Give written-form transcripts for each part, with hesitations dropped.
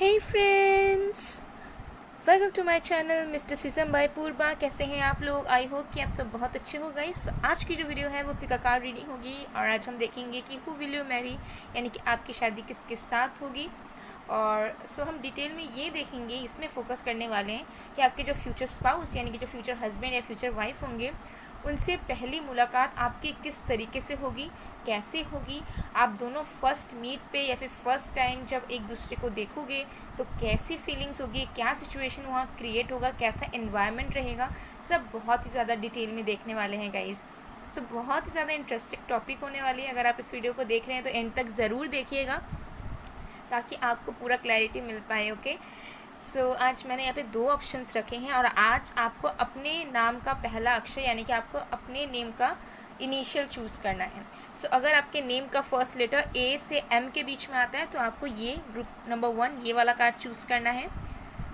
Hey friends, welcome to my channel mysticism by Purva. कैसे हैं आप लोग? आई होप कि आप सब बहुत अच्छे हो गए। आज की जो वीडियो है वो पिका कार्ड रीडिंग होगी और आज हम देखेंगे कि हु विल यू मैरी, यानी कि आपकी शादी किसके साथ होगी। और हम डिटेल में ये देखेंगे, इसमें फोकस करने वाले हैं कि आपके जो फ्यूचर स्पाउस यानी कि जो फ्यूचर हस्बैंड या फ्यूचर वाइफ होंगे, उनसे पहली मुलाकात आपकी किस तरीके से होगी, कैसे होगी। आप दोनों फर्स्ट मीट पे या फिर फर्स्ट टाइम जब एक दूसरे को देखोगे तो कैसी फीलिंग्स होगी, क्या सिचुएशन वहाँ क्रिएट होगा, कैसा एनवायरनमेंट रहेगा, सब बहुत ही ज़्यादा डिटेल में देखने वाले हैं गाइस। बहुत ही ज़्यादा इंटरेस्टिंग टॉपिक होने वाली है। अगर आप इस वीडियो को देख रहे हैं तो एंड तक ज़रूर देखिएगा ताकि आपको पूरा क्लैरिटी मिल पाए। ओके, आज मैंने यहाँ पे 2 ऑप्शंस रखे हैं और आज आपको अपने नाम का पहला अक्षर यानी कि आपको अपने नेम का इनिशियल चूज़ करना है। अगर आपके नेम का फर्स्ट लेटर ए से एम के बीच में आता है तो आपको ये ग्रुप नंबर 1 ये वाला कार्ड चूज़ करना है।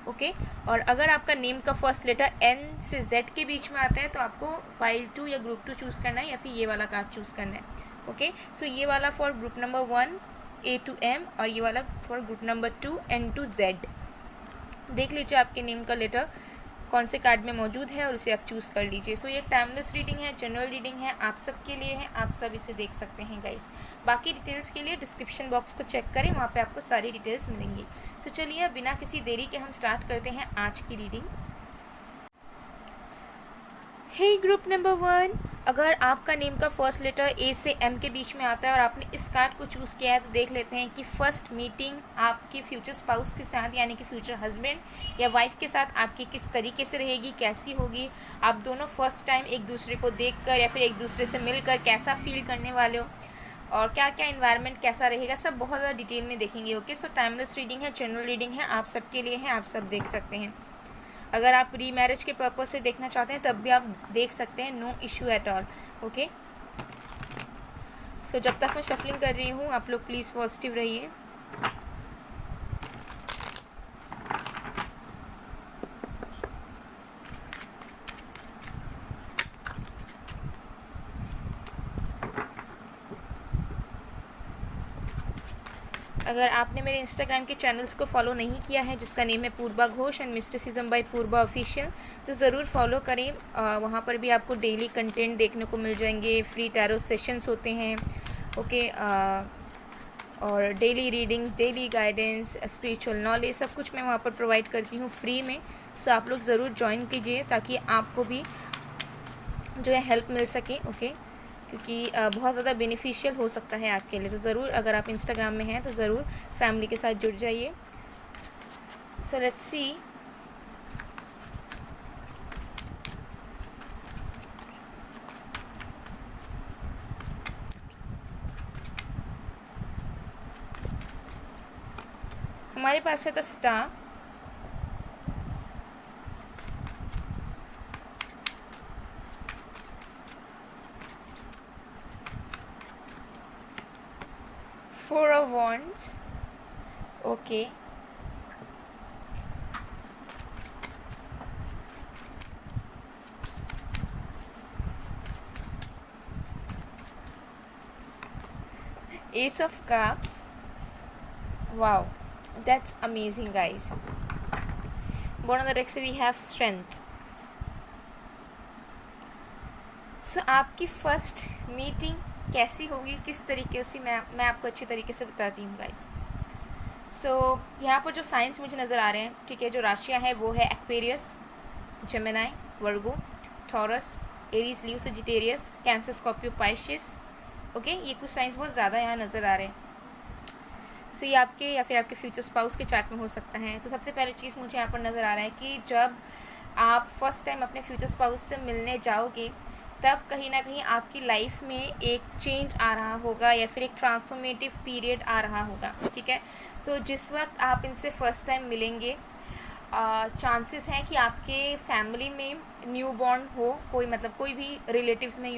ओके, और अगर आपका नेम का फर्स्ट लेटर एन से जेड के बीच में आता है तो आपको फाइल 2 या ग्रुप 2 चूज़ करना है या फिर ये वाला कार्ड चूज़ करना है। ओके, ये वाला for group number 1 A to M और ये वाला for group number 2 N to Z. देख लीजिए आपके नेम का लेटर कौन से कार्ड में मौजूद है और उसे आप चूज़ कर लीजिए। ये एक टाइमलेस रीडिंग है, जनरल रीडिंग है, आप सब के लिए है, आप सब इसे देख सकते हैं गाइस। बाकी डिटेल्स के लिए डिस्क्रिप्शन बॉक्स को चेक करें, वहाँ पे आपको सारी डिटेल्स मिलेंगी। चलिए बिना किसी देरी के हम स्टार्ट करते हैं आज की रीडिंग। हे ग्रुप नंबर 1, अगर आपका नेम का फर्स्ट लेटर ए से एम के बीच में आता है और आपने इस कार्ड को चूज़ किया है तो देख लेते हैं कि फर्स्ट मीटिंग आपके फ्यूचर स्पाउस के साथ यानी कि फ्यूचर हस्बैंड या वाइफ के साथ आपकी किस तरीके से रहेगी, कैसी होगी। आप दोनों फर्स्ट टाइम एक दूसरे को देखकर या फिर एक दूसरे से मिलकर कैसा फील करने वाले हो और क्या क्या इन्वायरमेंट कैसा रहेगा, सब बहुत ज़्यादा डिटेल में देखेंगे। ओके, टाइमलेस रीडिंग है, जनरल रीडिंग है, आप सबके लिए है, आप सब देख सकते हैं। अगर आप री मैरिज के पर्पज़ से देखना चाहते हैं तब भी आप देख सकते हैं, no issue at all. Okay, जब तक मैं शफलिंग कर रही हूँ आप लोग प्लीज़ पॉजिटिव रहिए। अगर आपने मेरे इंस्टाग्राम के चैनल्स को फॉलो नहीं किया है जिसका नेम है Purva Ghosh and mysticism by Purva official, तो ज़रूर फॉलो करें। वहाँ पर भी आपको डेली कंटेंट देखने को मिल जाएंगे, फ्री टैरो सेशंस होते हैं। ओके, और daily readings, daily guidance, spiritual knowledge, सब कुछ मैं वहाँ पर प्रोवाइड करती हूँ फ्री में। आप लोग ज़रूर ज्वाइन कीजिए ताकि आपको भी जो है हेल्प मिल सके। ओके, क्योंकि बहुत ज़्यादा बेनिफिशियल हो सकता है आपके लिए। तो ज़रूर अगर आप इंस्टाग्राम में हैं तो ज़रूर फैमिली के साथ जुड़ जाइए। Let's see. हमारे पास है the star, four of wands. Okay, S of cups. Wow, that's amazing guys. Bottom of the deck से we have strength. आपकी फर्स्ट मीटिंग कैसी होगी, किस तरीके से, मैं आपको अच्छी तरीके से बताती हूँ गाइस। यहाँ पर जो साइंस मुझे नज़र आ रहे हैं, ठीक है, जो राशियाँ हैं वो है Aquarius, Gemini, Virgo, Taurus, Aries, Leo, Sagittarius, Cancer, Scorpio, Pisces. Okay, ये कुछ साइंस बहुत ज़्यादा यहाँ नज़र आ रहे हैं। ये आपके या फिर आपके फ्यूचर स्पाउस के चार्ट में हो सकता है। तो सबसे पहले चीज़ मुझे यहाँ पर नज़र आ रहा है कि जब आप फर्स्ट टाइम अपने फ्यूचर स्पाउस से मिलने जाओगे तब कहीं ना कहीं आपकी लाइफ में एक चेंज आ रहा होगा या फिर एक ट्रांसफॉर्मेटिव पीरियड आ रहा होगा। ठीक है, जिस वक्त आप इनसे फर्स्ट टाइम मिलेंगे चांसेस हैं कि आपके फैमिली में न्यू बॉर्न हो, कोई भी रिलेटिव्स में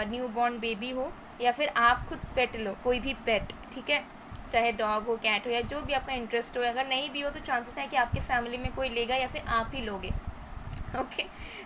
न्यू बॉर्न बेबी हो या फिर आप खुद पेट लो, कोई भी पेट, ठीक है, चाहे डॉग हो, कैट हो या जो भी आपका इंटरेस्ट हो। अगर नहीं भी हो तो चांसेस है कि आपके फैमिली में कोई लेगा या फिर आप ही लोगे। ओके,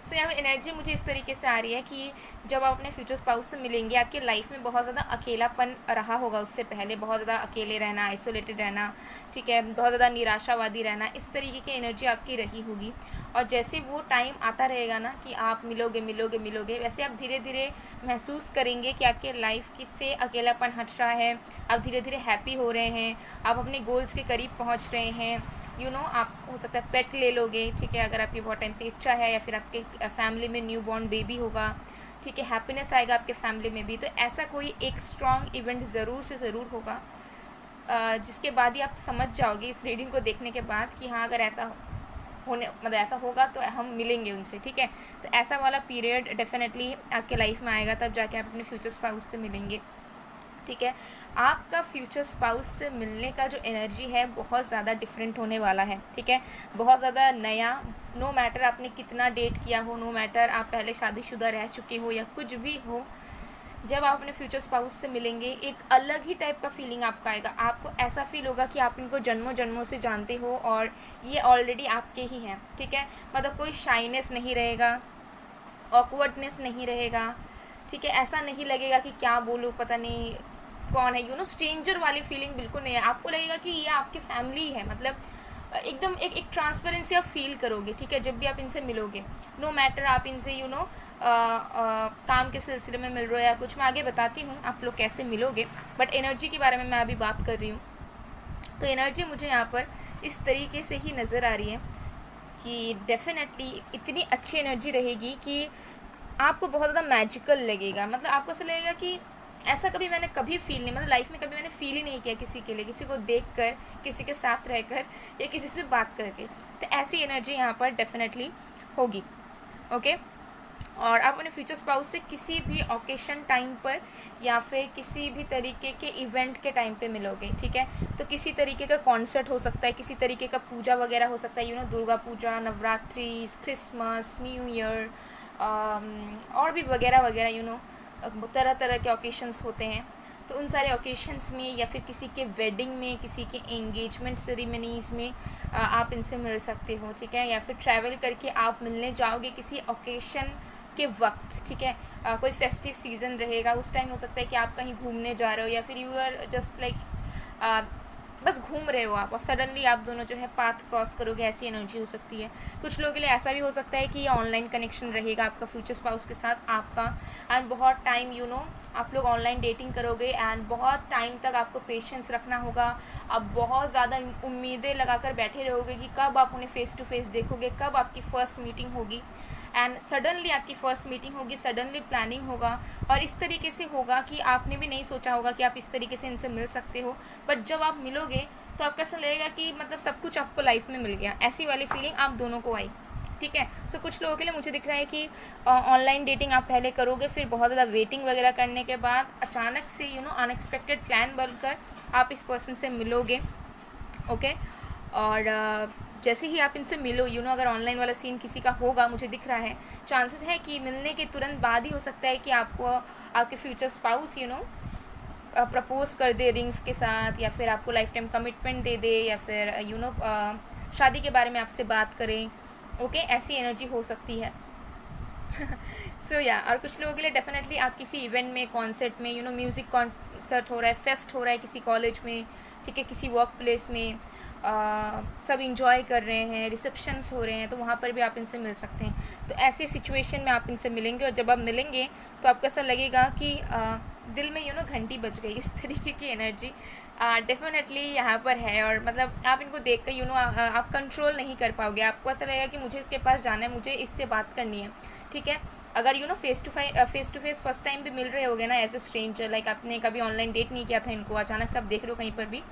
सो यहाँ पे एनर्जी मुझे इस तरीके से आ रही है कि जब आप अपने फ्यूचर स्पाउस से मिलेंगे, आपकी लाइफ में बहुत ज़्यादा अकेलापन रहा होगा उससे पहले, बहुत ज़्यादा अकेले रहना, आइसोलेटेड रहना, ठीक है, बहुत ज़्यादा निराशावादी रहना, इस तरीके की एनर्जी आपकी रही होगी। और जैसे वो टाइम आता रहेगा ना कि आप मिलोगे मिलोगे मिलोगे, वैसे आप धीरे धीरे महसूस करेंगे कि आपके लाइफ की से अकेलापन हट रहा है, आप धीरे धीरे हैप्पी हो रहे हैं, आप अपने गोल्स के करीब पहुँच रहे हैं। आप हो सकता है पेट ले लोगे, ठीक है, अगर आपकी बहुत टाइम से इच्छा है, या फिर आपके फैमिली में न्यू बॉर्न बेबी होगा, ठीक है, हैप्पीनेस आएगा आपके फैमिली में भी। तो ऐसा कोई एक स्ट्रॉन्ग इवेंट ज़रूर से ज़रूर होगा, जिसके बाद ही आप समझ जाओगे इस रीडिंग को देखने के बाद कि हाँ, अगर ऐसा होने मतलब ऐसा होगा तो हम मिलेंगे उनसे, ठीक है। तो ऐसा वाला पीरियड डेफिनेटली आपके लाइफ में आएगा, तब जाके आप अपने फ्यूचर स्पाउस से मिलेंगे, ठीक है। आपका फ्यूचर स्पाउस से मिलने का जो एनर्जी है बहुत ज़्यादा डिफरेंट होने वाला है, ठीक है, बहुत ज़्यादा नया। नो मैटर आपने कितना डेट किया हो, नो मैटर आप पहले शादीशुदा रह चुके हो या कुछ भी हो, जब आप अपने फ्यूचर स्पाउस से मिलेंगे एक अलग ही टाइप का फीलिंग आपका आएगा। आपको ऐसा फील होगा कि आप इनको जन्मों जन्मों से जानते हो और ये ऑलरेडी आपके ही हैं, ठीक है। मतलब कोई शाइनेस नहीं रहेगा, ऑकवर्डनेस नहीं रहेगा, ठीक है। ऐसा नहीं लगेगा कि क्या बोलूँ, पता नहीं कौन है, स्ट्रेंजर वाली फीलिंग बिल्कुल नहीं है। आपको लगेगा कि ये आपकी फैमिली है, मतलब एकदम एक ट्रांसपेरेंसी आप फील करोगे, ठीक है, जब भी आप इनसे मिलोगे। नो मैटर आप इनसे काम के सिलसिले में मिल रहे हो या कुछ, मैं आगे बताती हूँ आप लोग कैसे मिलोगे, बट एनर्जी के बारे में मैं अभी बात कर रही हूँ। तो एनर्जी मुझे यहाँ पर इस तरीके से ही नज़र आ रही है कि डेफिनेटली इतनी अच्छी एनर्जी रहेगी कि आपको बहुत ज़्यादा मैजिकल लगेगा। मतलब आपको ऐसा लगेगा कि ऐसा कभी मैंने कभी फील नहीं, मतलब लाइफ में कभी मैंने फील ही नहीं किया किसी के लिए, किसी को देखकर, किसी के साथ रहकर या किसी से बात करके। तो ऐसी एनर्जी यहाँ पर डेफिनेटली होगी, ओके। और आप अपने फ्यूचर स्पाउस से किसी भी ओकेशन टाइम पर या फिर किसी भी तरीके के इवेंट के टाइम पे मिलोगे, ठीक है। तो किसी तरीके का कॉन्सर्ट हो सकता है, किसी तरीके का पूजा वगैरह हो सकता है, Durga Puja, Navratri, Christmas, new year, और भी वगैरह वगैरह, तरह तरह के ओकेशंस होते हैं। तो उन सारे ओकेशंस में या फिर किसी के वेडिंग में, किसी के एंगेजमेंट सेरेमनीज़ में आप इनसे मिल सकते हो, ठीक है। या फिर ट्रैवल करके आप मिलने जाओगे किसी ओकेशन के वक्त, ठीक है। कोई फेस्टिव सीज़न रहेगा, उस टाइम हो सकता है कि आप कहीं घूमने जा रहे हो या फिर यू आर जस्ट लाइक बस घूम रहे हो आप, और सडनली आप दोनों जो है पाथ क्रॉस करोगे, ऐसी एनर्जी हो सकती है। कुछ लोगों के लिए ऐसा भी हो सकता है कि ये ऑनलाइन कनेक्शन रहेगा आपका फ्यूचर स्पाउस के साथ आपका, एंड बहुत टाइम आप लोग ऑनलाइन डेटिंग करोगे, एंड बहुत टाइम तक आपको पेशेंस रखना होगा। आप बहुत ज़्यादा उम्मीदें लगाकर बैठे रहोगे कि कब आप उन्हें फ़ेस टू फेस देखोगे, कब आपकी फ़र्स्ट मीटिंग होगी, एंड सडनली आपकी फ़र्स्ट मीटिंग होगी, सडनली प्लानिंग होगा, और इस तरीके से होगा कि आपने भी नहीं सोचा होगा कि आप इस तरीके से इनसे मिल सकते हो। बट जब आप मिलोगे तो आपको ऐसा लगेगा कि मतलब सब कुछ आपको लाइफ में मिल गया, ऐसी वाली फीलिंग आप दोनों को आई, ठीक है। सो कुछ लोगों के लिए मुझे दिख रहा है कि ऑनलाइन डेटिंग आप पहले करोगे, फिर बहुत ज़्यादा वेटिंग वगैरह करने के बाद अचानक से अनएक्सपेक्टेड प्लान बनकर आप इस पर्सन से मिलोगे, ओके। और जैसे ही आप इनसे मिलो, अगर ऑनलाइन वाला सीन किसी का होगा, मुझे दिख रहा है, चांसेस है कि मिलने के तुरंत बाद ही हो सकता है कि आपको आपके फ्यूचर स्पाउस प्रपोज कर दे रिंग्स के साथ, या फिर आपको लाइफ टाइम कमिटमेंट दे दे, या फिर शादी के बारे में आपसे बात करें, ओके। ऐसी एनर्जी हो सकती है। सो और कुछ लोगों के लिए डेफिनेटली आप किसी इवेंट में, कॉन्सर्ट में, म्यूज़िक कॉन्सर्ट हो रहा है, फेस्ट हो रहा है किसी कॉलेज में, ठीक है, किसी वर्क प्लेस में, सब इंजॉय कर रहे हैं, रिसेप्शंस हो रहे हैं, तो वहाँ पर भी आप इनसे मिल सकते हैं। तो ऐसे सिचुएशन में आप इनसे मिलेंगे, और जब आप मिलेंगे तो आपको ऐसा लगेगा कि दिल में घंटी बज गई, इस तरीके की एनर्जी डेफिनेटली यहाँ पर है। और मतलब आप इनको देख कर आप कंट्रोल नहीं कर पाओगे, आपको ऐसा लगेगा कि मुझे इसके पास जाना है, मुझे इससे बात करनी है, ठीक है। अगर face to face first time भी मिल रहे होगे ना, एज ए स्ट्रेंजर, लाइक आपने कभी ऑनलाइन डेट नहीं किया था इनको, अचानक से आप देख रहे हो कहीं पर भी,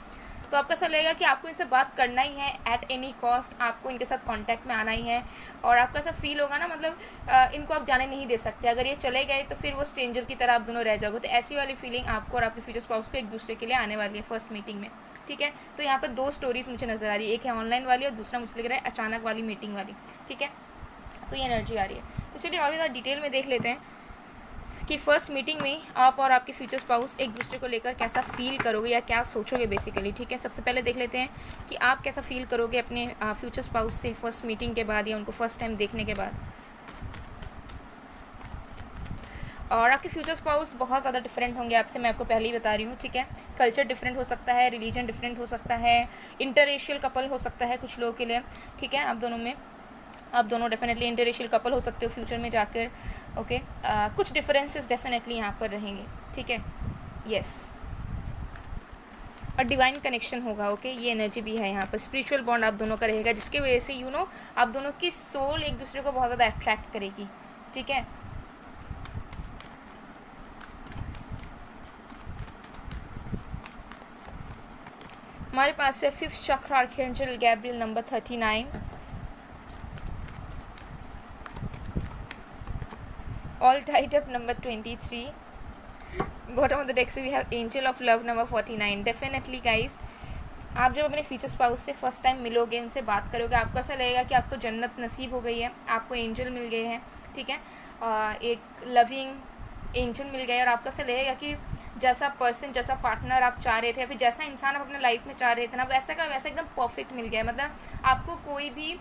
तो आपको ऐसा लगेगा कि आपको इनसे बात करना ही है, एट एनी कॉस्ट आपको इनके साथ कांटेक्ट में आना ही है। और आपका ऐसा फील होगा ना, मतलब इनको आप जाने नहीं दे सकते, अगर ये चले गए तो फिर वो स्ट्रेंजर की तरह आप दोनों रह जाओगे। तो ऐसी वाली फीलिंग आपको और आपके फ्यूचर स्पाउस को एक दूसरे के लिए आने वाली है फर्स्ट मीटिंग में, ठीक है। तो यहाँ पर दो स्टोरीज मुझे नज़र आ रही है, एक है ऑनलाइन वाली और दूसरा मुझे लग रहा है अचानक वाली मीटिंग वाली, ठीक है। तो ये एनर्जी आ रही है। तो चलिए और भी ज़्यादा डिटेल में देख लेते हैं कि फर्स्ट मीटिंग में आप और आपके फ्यूचर स्पाउस एक दूसरे को लेकर कैसा फील करोगे या क्या सोचोगे बेसिकली, ठीक है। सबसे पहले देख लेते हैं कि आप कैसा फील करोगे अपने फ्यूचर स्पाउस से फर्स्ट मीटिंग के बाद या उनको फर्स्ट टाइम देखने के बाद। और आपके फ्यूचर स्पाउस बहुत ज़्यादा डिफरेंट होंगे आपसे, मैं आपको पहले ही बता रही हूँ, ठीक है। कल्चर डिफरेंट हो सकता है, रिलीजन डिफरेंट हो सकता है, इंटररेशियल कपल हो सकता है कुछ लोगों के लिए, ठीक है। आप दोनों डेफिनेटली इंटररेशियल कपल हो सकते हो फ्यूचर में जाकर, ओके। कुछ डिफरेंसेस डेफिनेटली यहाँ पर रहेंगे, ठीक है, यस। और डिवाइन कनेक्शन होगा, ओके, ये एनर्जी भी है यहाँ पर। स्पिरिचुअल बॉन्ड आप दोनों का रहेगा, जिसके वजह से आप दोनों की सोल एक दूसरे को बहुत ज़्यादा अट्रैक्ट करेगी, ठीक है। हमारे पास है 5th chakra archangel Gabriel number 39, all tied up number 23, bottom of the deck से we have angel of love number 49। Definitely guys, आप जब अपने फ्यूचर स्पाउस से फर्स्ट टाइम मिलोगे, उनसे बात करोगे, आपको ऐसा लगेगा कि आपको जन्नत नसीब हो गई है, आपको एंजल मिल गए हैं, ठीक है। एक लविंग एंजल मिल गए और आपको ऐसा लगेगा कि जैसा पर्सन, जैसा पार्टनर आप चाह रहे थे या फिर जैसा इंसान आप अपने लाइफ में चाह रहे थे ना, वैसा का वैसा एकदम परफेक्ट मिल गया है। मतलब आपको कोई भी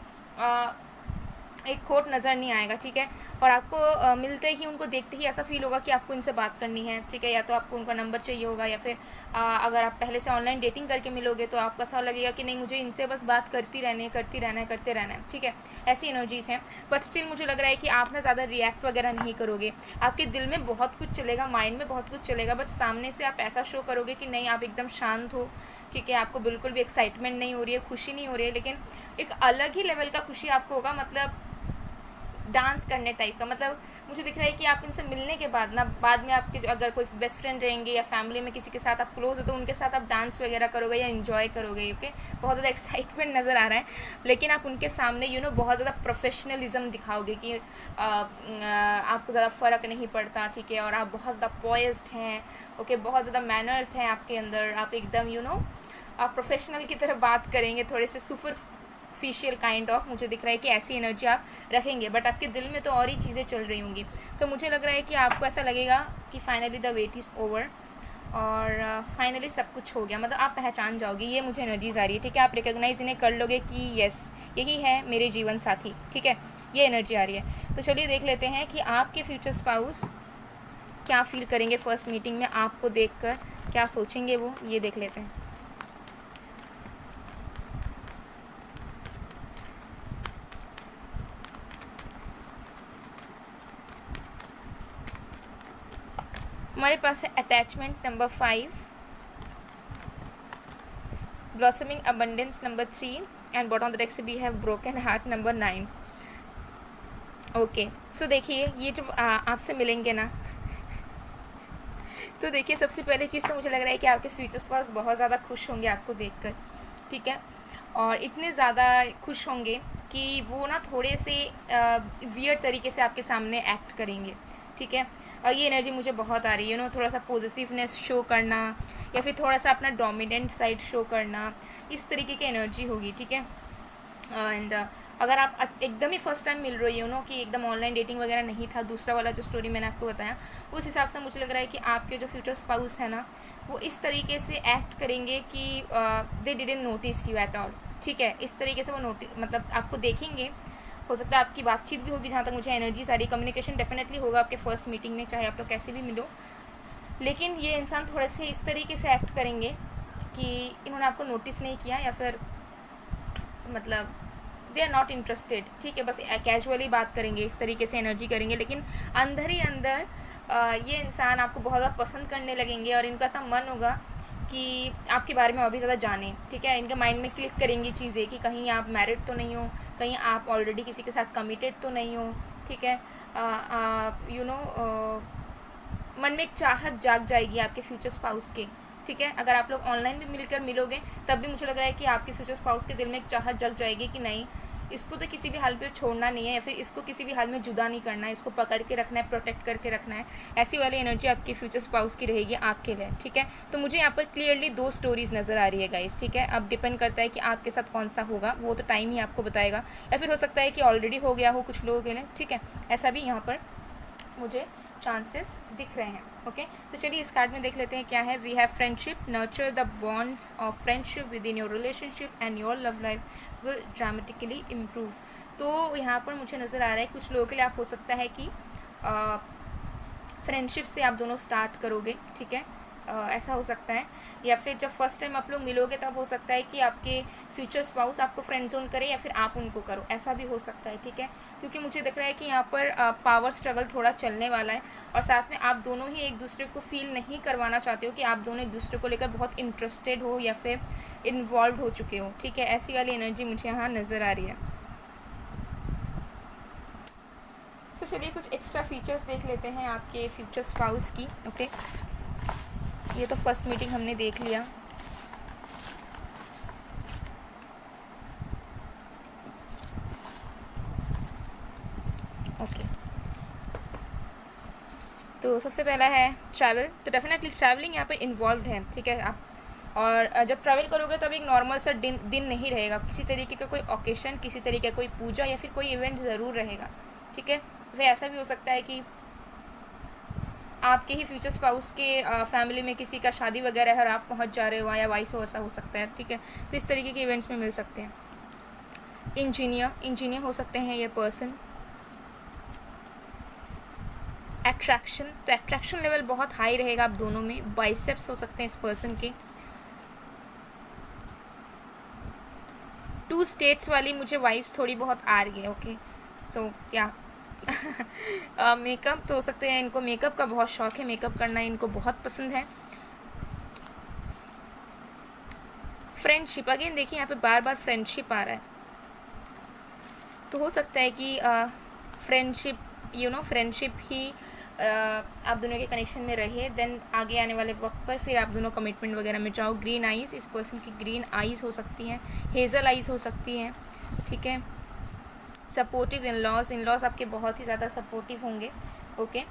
एक खोट नज़र नहीं आएगा, ठीक है। और आपको मिलते ही, उनको देखते ही ऐसा फील होगा कि आपको इनसे बात करनी है, ठीक है। या तो आपको उनका नंबर चाहिए होगा या फिर अगर आप पहले से ऑनलाइन डेटिंग करके मिलोगे तो आपको ऐसा लगेगा कि नहीं, मुझे इनसे बस बात करते रहना है, ठीक है। ऐसी एनर्जीज़ हैं। बट स्टिल मुझे लग रहा है कि आप ना ज़्यादा रिएक्ट वगैरह नहीं करोगे। आपके दिल में बहुत कुछ चलेगा, माइंड में बहुत कुछ चलेगा, बट सामने से आप ऐसा शो करोगे कि नहीं, आप एकदम शांत हो, ठीक है। आपको बिल्कुल भी एक्साइटमेंट नहीं हो रही है, खुशी नहीं हो रही है, लेकिन एक अलग ही लेवल का खुशी आपको होगा, मतलब डांस करने टाइप का। मतलब मुझे दिख रहा है कि आप इनसे मिलने के बाद ना, बाद में आपके अगर कोई बेस्ट फ्रेंड रहेंगे या फैमिली में किसी के साथ आप क्लोज हो तो उनके साथ आप डांस वगैरह करोगे या इन्जॉय करोगे, ओके। बहुत ज़्यादा एक्साइटमेंट नज़र आ रहा है, लेकिन आप उनके सामने बहुत ज़्यादा प्रोफेशनलिज्म दिखाओगे कि आपको ज़्यादा फ़र्क नहीं पड़ता, ठीक है। और आप बहुत ज़्यादा पॉइज्ड हैं, ओके, बहुत ज़्यादा मैनर्स हैं आपके अंदर, आप एकदम आप प्रोफेशनल की तरह बात करेंगे, थोड़े से सुपरफिशियल काइंड ऑफ, मुझे दिख रहा है कि ऐसी एनर्जी आप रखेंगे। बट आपके दिल में तो और ही चीज़ें चल रही होंगी। तो मुझे लग रहा है कि आपको ऐसा लगेगा कि finally the wait is over और फाइनली सब कुछ हो गया, मतलब आप पहचान जाओगे, ये मुझे एनर्जीज आ रही है, ठीक है। आप रिकॉग्नाइज इन्हें कर लोगे कि यस, यही है मेरे जीवन साथी, ठीक है, ये एनर्जी आ रही है। तो चलिए देख लेते हैं कि आपके फ्यूचर स्पाउस क्या फील करेंगे फर्स्ट मीटिंग में, आपको देखकर क्या सोचेंगे वो, ये देख लेते हैं। हमारे पास है attachment number 5, blossoming abundance number 3 and bottom of the deck से भी है ब्रोकन हार्ट नंबर 9। ओके, सो देखिए, ये जब आपसे मिलेंगे ना, तो देखिए सबसे पहले चीज़ तो मुझे लग रहा है कि आपके फ्यूचर स्पाउस बहुत ज़्यादा खुश होंगे आपको देखकर, ठीक है। और इतने ज़्यादा खुश होंगे कि वो ना थोड़े से वियर्ड तरीके से आपके सामने एक्ट करेंगे, ठीक है। और ये एनर्जी मुझे बहुत आ रही है, थोड़ा सा पॉजिटिवनेस शो करना या फिर थोड़ा सा अपना डोमिनेंट साइड शो करना, इस तरीके की एनर्जी होगी, ठीक है। एंड अगर आप एकदम ही फर्स्ट टाइम मिल रही हो कि एकदम ऑनलाइन डेटिंग वगैरह नहीं था, दूसरा वाला जो स्टोरी मैंने आपको बताया, उस हिसाब से मुझे लग रहा है कि आपके जो फ्यूचर स्पाउस है ना, वो इस तरीके से एक्ट करेंगे कि they didn't notice you at all, ठीक है। इस तरीके से वो मतलब आपको देखेंगे, हो सकता है आपकी बातचीत भी होगी, जहाँ तक मुझे एनर्जी सारी, कम्युनिकेशन डेफिनेटली होगा आपके फर्स्ट मीटिंग में, चाहे आप लोग कैसे भी मिलो। लेकिन ये इंसान थोड़े से इस तरीके से एक्ट करेंगे कि इन्होंने आपको नोटिस नहीं किया या फिर मतलब दे आर नॉट इंटरेस्टेड, ठीक है। बस कैजुअली बात करेंगे, इस तरीके से एनर्जी करेंगे, लेकिन अंदर ही अंदर ये इंसान आपको बहुत ज़्यादा पसंद करने लगेंगे और इनका ऐसा मन होगा कि आपके बारे में और भी ज़्यादा जाने, ठीक है। इनके माइंड में क्लिक करेंगी चीज़ें कि कहीं आप मैरिड तो नहीं हो, कहीं आप ऑलरेडी किसी के साथ कमिटेड तो नहीं हो, ठीक है। मन में एक चाहत जाग जाएगी आपके फ्यूचर स्पाउस के, ठीक है। अगर आप लोग ऑनलाइन भी मिलकर मिलोगे तब भी मुझे लग रहा है कि आपके फ्यूचर स्पाउस के दिल में एक चाहत जग जाएगी कि नहीं, इसको तो किसी भी हाल पे छोड़ना नहीं है या फिर इसको किसी भी हाल में जुदा नहीं करना है, इसको पकड़ के रखना है, प्रोटेक्ट करके रखना है। ऐसी वाली एनर्जी आपके फ्यूचर स्पाउस की रहेगी आपके लिए, ठीक है। तो मुझे यहाँ पर क्लियरली 2 स्टोरीज नज़र आ रही है गाइस, ठीक है। अब डिपेंड करता है कि आपके साथ कौन सा होगा, वो तो टाइम ही आपको बताएगा, या फिर हो सकता है कि ऑलरेडी हो गया हो कुछ लोगों के लिए, ठीक है। ऐसा भी यहाँ पर मुझे चांसेस दिख रहे हैं। ओके, तो चलिए इस कार्ड में देख लेते हैं क्या है। We have friendship, nurture the bonds of friendship within your relationship and your love life will dramatically improve. तो यहाँ पर मुझे नज़र आ रहा है कुछ लोगों के लिए आप हो सकता है कि फ्रेंडशिप से आप दोनों स्टार्ट करोगे, ठीक है, ऐसा हो सकता है। या फिर जब फर्स्ट टाइम आप लोग मिलोगे तब हो सकता है कि आपके फ्यूचर स्पाउस आपको फ्रेंड जोन करे या फिर आप उनको करो, ऐसा भी हो सकता है, ठीक है। क्योंकि मुझे दिख रहा है कि यहाँ पर पावर स्ट्रगल थोड़ा चलने वाला है और साथ में आप दोनों ही एक दूसरे को फील नहीं करवाना चाहते हो कि आप दोनों एक दूसरे को लेकर बहुत इंटरेस्टेड हो या फिर इन्वॉल्व हो चुके हो, ठीक है। ऐसी वाली एनर्जी मुझे यहाँ नज़र आ रही है। तो चलिए कुछ एक्स्ट्रा फीचर्स देख लेते हैं आपके फ्यूचर स्पाउस की। ओके, ये तो फर्स्ट मीटिंग हमने देख लिया। ओके, तो सबसे पहला है ट्रैवल। तो डेफिनेटली ट्रैवलिंग यहाँ पे इन्वॉल्व है, ठीक है। आप और जब ट्रैवल करोगे तब एक नॉर्मल सा दिन नहीं रहेगा, किसी तरीके का कोई ओकेशन, किसी तरीके का कोई पूजा या फिर कोई इवेंट ज़रूर रहेगा, ठीक है। फिर ऐसा भी हो सकता है कि आपके ही फ्यूचर स्पाउस के फैमिली में किसी का शादी वगैरह है और आप पहुंच जा रहे हो, या वाइस वर्सा हो सकता है, ठीक है। तो इस तरीके के इवेंट्स में मिल सकते हैं। इंजीनियर हो सकते हैं ये पर्सन। एट्रैक्शन, तो एट्रैक्शन लेवल बहुत हाई रहेगा आप दोनों में। बाइसेप्स हो सकते हैं इस पर्सन के। 2 स्टेट्स वाली मुझे वाइब्स थोड़ी बहुत आ रही है। ओके, सो क्या मेकअप तो हो सकते हैं, इनको मेकअप का बहुत शौक है, मेकअप करना इनको बहुत पसंद है। फ्रेंडशिप, अगेन देखिए यहाँ पे बार बार फ्रेंडशिप आ रहा है, तो हो सकता है कि फ्रेंडशिप फ्रेंडशिप ही आप दोनों के कनेक्शन में रहे। देन आगे आने वाले वक्त पर फिर आप दोनों कमिटमेंट वगैरह में जाओ। ग्रीन आइज़, इस पर्सन की ग्रीन आइज़ हो सकती हैं, हेज़ल आइज़ हो सकती हैं, ठीक है। सपोर्टिव इन-लॉज आपके बहुत ही ज़्यादा सपोर्टिव होंगे। ओके,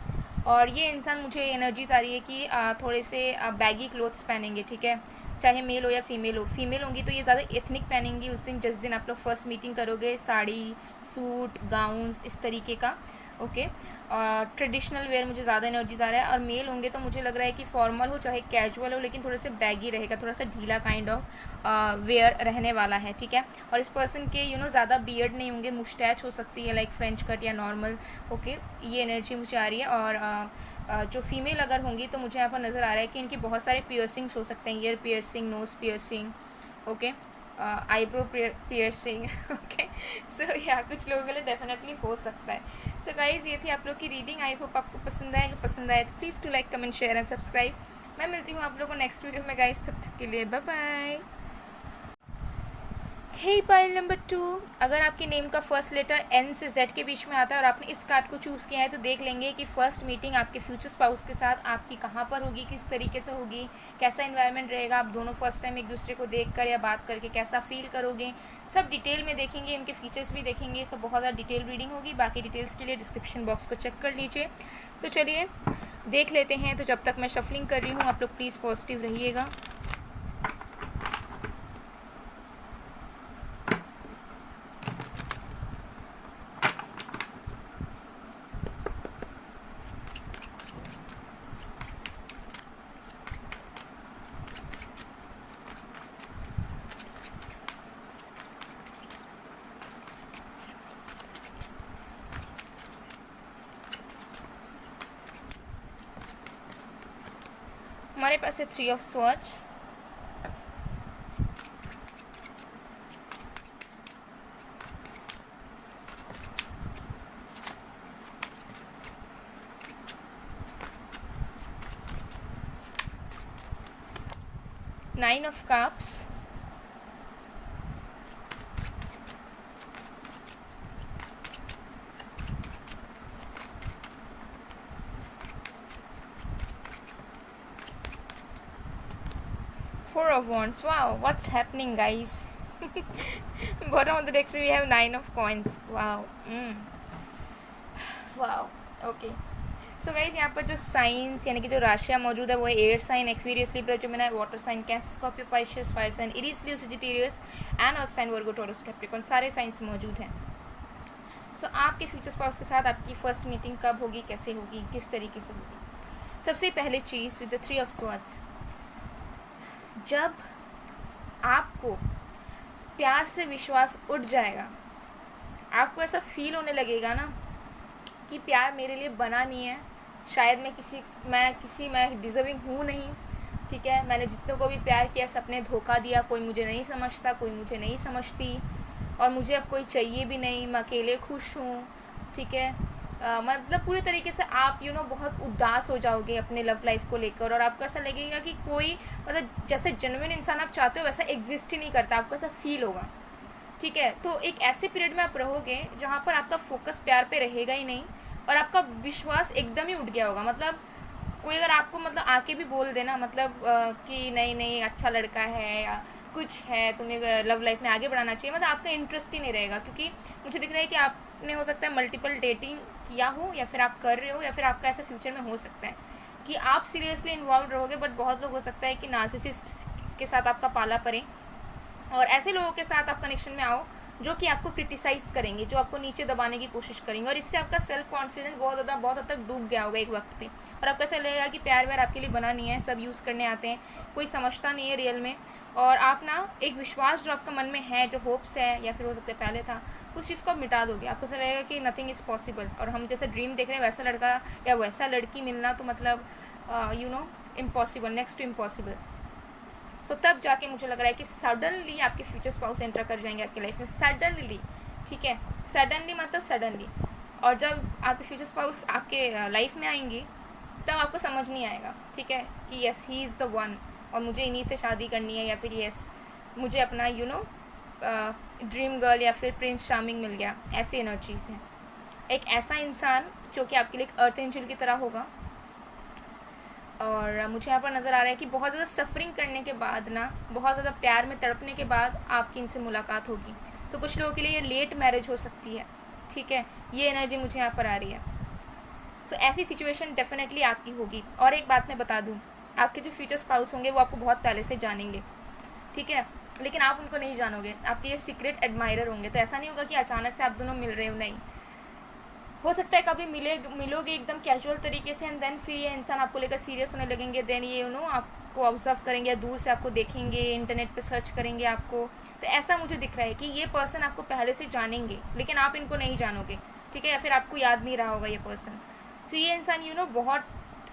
और ये इंसान, मुझे एनर्जीज आ रही है कि थोड़े से बैगी क्लोथ्स पहनेंगे, ठीक है, चाहे मेल हो या फीमेल हो। फीमेल होंगी तो ये ज़्यादा एथनिक पहनेंगी उस दिन, जिस दिन आप लोग फर्स्ट मीटिंग करोगे, साड़ी, सूट, गाउन्स, इस तरीके का। ओके, और ट्रेडिशनल वेयर मुझे ज़्यादा एनर्जीज आ रहा है। और मेल होंगे तो मुझे लग रहा है कि फॉर्मल हो चाहे कैजुअल हो, लेकिन थोड़े से बैगी रहेगा, थोड़ा सा ढीला काइंड ऑफ वेयर रहने वाला है, ठीक है। और इस पर्सन के ज़्यादा बियर्ड नहीं होंगे, मुस्टैच हो सकती है लाइक फ्रेंच कट या नॉर्मल। ओके, ये एनर्जी मुझे आ रही है। और जो फीमेल अगर होंगी तो मुझे यहाँ पर नज़र आ रहा है कि इनके बहुत सारे पियर्सिंग्स हो सकते हैं, ear piercing, nose piercing, okay, eyebrow piercing. Okay, so यहाँ कुछ लोगों के लिए डेफिनेटली हो सकता है। सो गाइज, ये थी आप लोग की रीडिंग। आई होप आपको पसंद आए तो please to like, comment, share and subscribe. मैं मिलती हूँ आप लोगों को नेक्स्ट वीडियो में गाइज, तब तक के लिए बाय बाय। हे पाइल नंबर 2, अगर आपकी नेम का फर्स्ट लेटर एन से जेड के बीच में आता है और आपने इस कार्ड को चूज़ किया है, तो देख लेंगे कि फर्स्ट मीटिंग आपके फ्यूचर स्पाउस के साथ आपकी कहाँ पर होगी, किस तरीके से होगी, कैसा इन्वायरमेंट रहेगा, आप दोनों फर्स्ट टाइम एक दूसरे को देखकर या बात करके कैसा फील करोगे, सब डिटेल में देखेंगे, इनके फीचर्स भी देखेंगे। सब बहुत ज़्यादा डिटेल रीडिंग होगी। बाकी डिटेल्स के लिए डिस्क्रिप्शन बॉक्स को चेक कर लीजिए। तो चलिए देख लेते हैं। तो जब तक मैं शफलिंग कर रही हूँ, आप लोग प्लीज़ पॉजिटिव रहिएगा। हमारे पास है 3 of swords, Nine of Cups, Four of Wands. Wow, what's happening, guys? Bottom of the deck, so we have 9 of Coins. Wow. Wow. Okay. So guys, यहाँ पर जो साइंस यानी कि जो राशियाँ मौजूद है वो है air sign, Aquarius, Libra, Gemini, water sign, Cancer, Scorpio, Pisces, fire sign, Aries, Leo, Sagittarius and earth sign, Virgo, Taurus, Capricorn, सारे साइंस मौजूद हैं। सो आपके फ्यूचर स्पाउस के साथ आपकी फर्स्ट मीटिंग कब होगी, कैसे होगी, किस तरीके से होगी? सबसे पहले चीज़ विद द 3 ऑफ स्वॉर्ड्स, जब आपको प्यार से विश्वास उठ जाएगा, आपको ऐसा फील होने लगेगा ना कि प्यार मेरे लिए बना नहीं है, शायद मैं डिज़र्विंग हूँ नहीं, ठीक है, मैंने जितनों को भी प्यार किया सबने धोखा दिया, कोई मुझे नहीं समझता, कोई मुझे नहीं समझती, और मुझे अब कोई चाहिए भी नहीं, मैं अकेले खुश हूँ, ठीक है। मतलब पूरे तरीके से आप बहुत उदास हो जाओगे अपने लव लाइफ को लेकर, और आपको ऐसा लगेगा कि कोई मतलब जैसे जेन्युइन इंसान आप चाहते हो वैसा एग्जिस्ट ही नहीं करता, आपको ऐसा फील होगा, ठीक है। तो एक ऐसे पीरियड में आप रहोगे जहाँ पर आपका फोकस प्यार पे रहेगा ही नहीं, और आपका विश्वास एकदम ही उठ गया होगा। मतलब कोई अगर आपको मतलब आके भी बोल देना मतलब कि नहीं नहीं अच्छा लड़का है या कुछ है, तुम्हें लव लाइफ में आगे बढ़ाना चाहिए, मतलब आपका इंटरेस्ट ही नहीं रहेगा, क्योंकि मुझे दिख रहा है कि आपने हो सकता है मल्टीपल डेटिंग किया हो, या फिर आप कर रहे हो, या फिर आपका ऐसा फ्यूचर में हो सकता है कि आप सीरियसली इन्वॉल्व रहोगे, बट बहुत लोग हो सकता है कि नार्सिसिस्ट के साथ आपका पाला पड़े, और ऐसे लोगों के साथ आप कनेक्शन में आओ जो कि आपको क्रिटिसाइज करेंगे, जो आपको नीचे दबाने की कोशिश करेंगे, और इससे आपका सेल्फ कॉन्फिडेंस बहुत हद तक डूब गया होगा एक वक्त पे, और आपको ऐसा लगेगा कि प्यार व्यार आपके लिए बना नहीं है, सब यूज़ करने आते हैं, कोई समझता नहीं है रियल में, और आप ना एक विश्वास जो आपका मन में है, जो होप्स है, या फिर हो सकता है पहले था, उस चीज़ को आप मिटा दोगे। आपको ऐसा लगेगा कि नथिंग इज़ पॉसिबल, और हम जैसे ड्रीम देख रहे हैं वैसा लड़का या वैसा लड़की मिलना तो मतलब इम्पॉसिबल, नेक्स्ट टू इम्पॉसिबल। सो तब जाके मुझे लग रहा है कि सडनली आपके फ्यूचर स्पाउस एंटर कर जाएंगे आपकी लाइफ में, सडनली, ठीक है, सडनली मतलब सडनली। और जब आपके फ्यूचर स्पाउस आपके लाइफ में आएंगी तब आपको समझ नहीं आएगा, ठीक है, कि yes he is the one, और मुझे इन्हीं से शादी करनी है, या फिर यस मुझे अपना ड्रीम गर्ल या फिर प्रिंस चार्मिंग मिल गया, ऐसी एनर्जीज हैं। एक ऐसा इंसान जो कि आपके लिए एक अर्थ एंजल की तरह होगा, और मुझे यहाँ पर नज़र आ रहा है कि बहुत ज़्यादा सफरिंग करने के बाद ना, बहुत ज़्यादा प्यार में तड़पने के बाद आपकी इनसे मुलाकात होगी। तो कुछ लोगों के लिए ये लेट मैरिज हो सकती है, ठीक है, ये एनर्जी मुझे यहाँ पर आ रही है। सो ऐसी सिचुएशन डेफिनेटली आपकी होगी। और एक बात मैं बता दूँ, आपके जो फ्यूचर स्पाउस होंगे वो आपको बहुत पहले से जानेंगे, ठीक है, लेकिन आप उनको नहीं जानोगे, आपके ये सीक्रेट एडमायरर होंगे। तो ऐसा नहीं होगा कि अचानक से आप दोनों मिल रहे हो, नहीं, हो सकता है कभी मिलोगे एकदम कैजुअल तरीके से, एंड देन फिर ये इंसान आपको लेकर सीरियस होने लगेंगे, देन ये आपको ऑब्जर्व करेंगे, या दूर से आपको देखेंगे, इंटरनेट पे सर्च करेंगे आपको। तो ऐसा मुझे दिख रहा है कि ये पर्सन आपको पहले से जानेंगे, लेकिन आप इनको नहीं जानोगे, ठीक है, या फिर आपको याद नहीं रहा होगा ये पर्सन। तो ये इंसान बहुत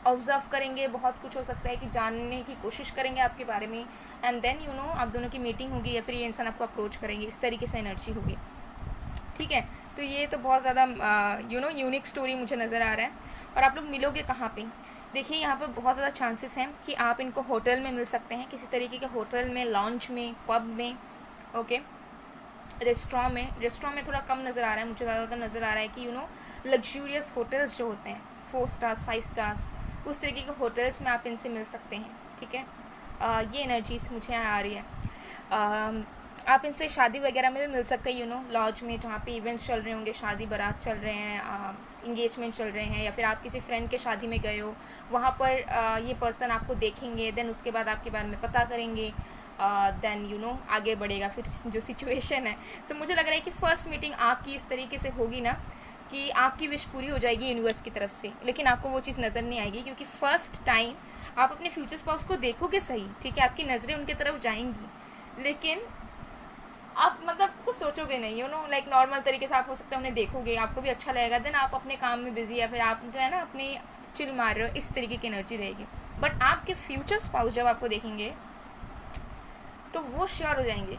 ऑब्जर्व करेंगे, बहुत कुछ हो सकता है कि जानने की कोशिश करेंगे आपके बारे में, एंड देन आप दोनों की मीटिंग होगी, या फिर ये इंसान आपको अप्रोच करेंगे, इस तरीके से एनर्जी होगी, ठीक है। तो ये तो बहुत ज़्यादा यूनिक स्टोरी मुझे नज़र आ रहा है। और आप लोग मिलोगे कहाँ पे? देखिए यहाँ पर बहुत ज़्यादा चांसेस हैं कि आप इनको होटल में मिल सकते हैं, किसी तरीके के होटल में, लॉन्च में, पब में, ओके, रेस्टोरेंट में थोड़ा कम नज़र आ रहा है, मुझे ज़्यादातर नज़र आ रहा है कि लग्जूरियस होटल्स जो होते हैं 4 स्टार्स 5 स्टार्स, उस तरीके के होटल्स में आप इनसे मिल सकते हैं, ठीक है। ये एनर्जीज मुझे यहाँ आ रही है। आप इनसे शादी वगैरह में भी मिल सकते हैं, लॉज में, जहाँ पे इवेंट्स चल रहे होंगे, शादी बारात चल रहे हैं, इंगेजमेंट चल रहे हैं, या फिर आप किसी फ्रेंड के शादी में गए हो, वहाँ पर ये पर्सन आपको देखेंगे, देन उसके बाद आपके बारे में पता करेंगे, देन आगे बढ़ेगा फिर जो सिचुएशन है। तो मुझे लग रहा है कि फ़र्स्ट मीटिंग आपकी इस तरीके से होगी ना कि आपकी विश पूरी हो जाएगी यूनिवर्स की तरफ से, लेकिन आपको वो चीज़ नज़र नहीं आएगी, क्योंकि फ़र्स्ट टाइम आप अपने फ्यूचर स्पाउस को देखोगे सही, ठीक है, आपकी नज़रें उनके तरफ जाएंगी, लेकिन आप मतलब कुछ सोचोगे नहीं, लाइक नॉर्मल तरीके से आप हो सकता है उन्हें देखोगे, आपको भी अच्छा लगेगा, देन आप अपने काम में बिजी, या फिर आप जो है ना अपनी चिल मार रहे हो, इस तरीके की एनर्जी रहेगी। बट आपके फ्यूचर स्पाउस जब आपको देखेंगे तो वो श्योर हो जाएंगे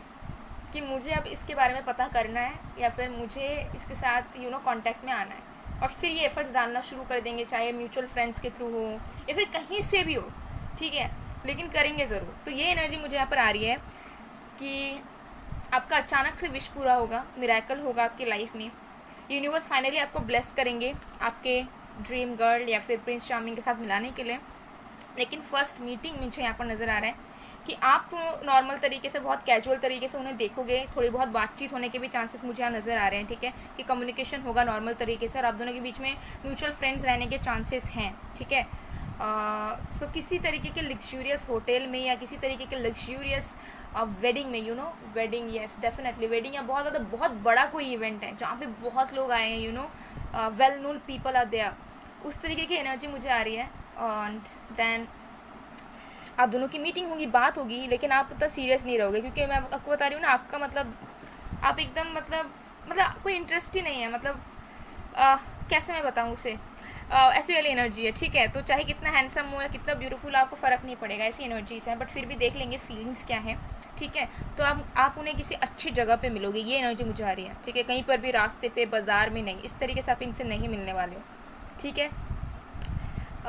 कि मुझे अब इसके बारे में पता करना है, या फिर मुझे इसके साथ कांटेक्ट में आना है, और फिर ये एफर्ट्स डालना शुरू कर देंगे, चाहे म्यूचुअल फ्रेंड्स के थ्रू हो या फिर कहीं से भी हो, ठीक है, लेकिन करेंगे ज़रूर। तो ये एनर्जी मुझे यहाँ पर आ रही है कि आपका अचानक से विश पूरा होगा, मिरेकल होगा आपकी लाइफ में, यूनिवर्स फाइनली आपको ब्लेस करेंगे आपके ड्रीम गर्ल या फिर प्रिंस चार्मिंग के साथ मिलाने के लिए। लेकिन फर्स्ट मीटिंग मुझे यहाँ पर नज़र आ रहा है कि आप तो नॉर्मल तरीके से, बहुत कैजुअल तरीके से उन्हें देखोगे, थोड़ी बहुत बातचीत होने के भी चांसेस मुझे यहाँ नज़र आ रहे हैं, ठीक है, कि कम्युनिकेशन होगा नॉर्मल तरीके से, और आप दोनों के बीच में म्यूचुअल फ्रेंड्स रहने के चांसेस हैं, ठीक है। सो किसी तरीके के लग्जूरियस होटल में, या किसी तरीके के लग्जूरियस वेडिंग में, you know, wedding, yes definitely wedding, या बहुत ज़्यादा बहुत बड़ा कोई इवेंट है जहाँ पे बहुत लोग आए हैं, you know, well known people are there, उस तरीके की एनर्जी मुझे आ रही है। एंड देन आप दोनों की मीटिंग होगी, बात होगी, लेकिन आप उतना सीरियस नहीं रहोगे, क्योंकि मैं आपको बता रही हूँ ना, आपका मतलब आप एकदम मतलब कोई इंटरेस्ट ही नहीं है, मतलब कैसे मैं बताऊँ उसे, ऐसी वाली एनर्जी है, ठीक है। तो चाहे कितना हैंडसम हो या कितना ब्यूटीफुल, आपको फ़र्क नहीं पड़ेगा, ऐसी एनर्जीज हैं, बट फिर भी देख लेंगे फीलिंग्स क्या है, ठीक है। तो आप उन्हें किसी अच्छी जगह पे मिलोगे, ये एनर्जी मुझे आ रही है, ठीक है। कहीं पर भी रास्ते पे, बाजार में नहीं, इस तरीके से आप इनसे नहीं मिलने वाले हो, ठीक है।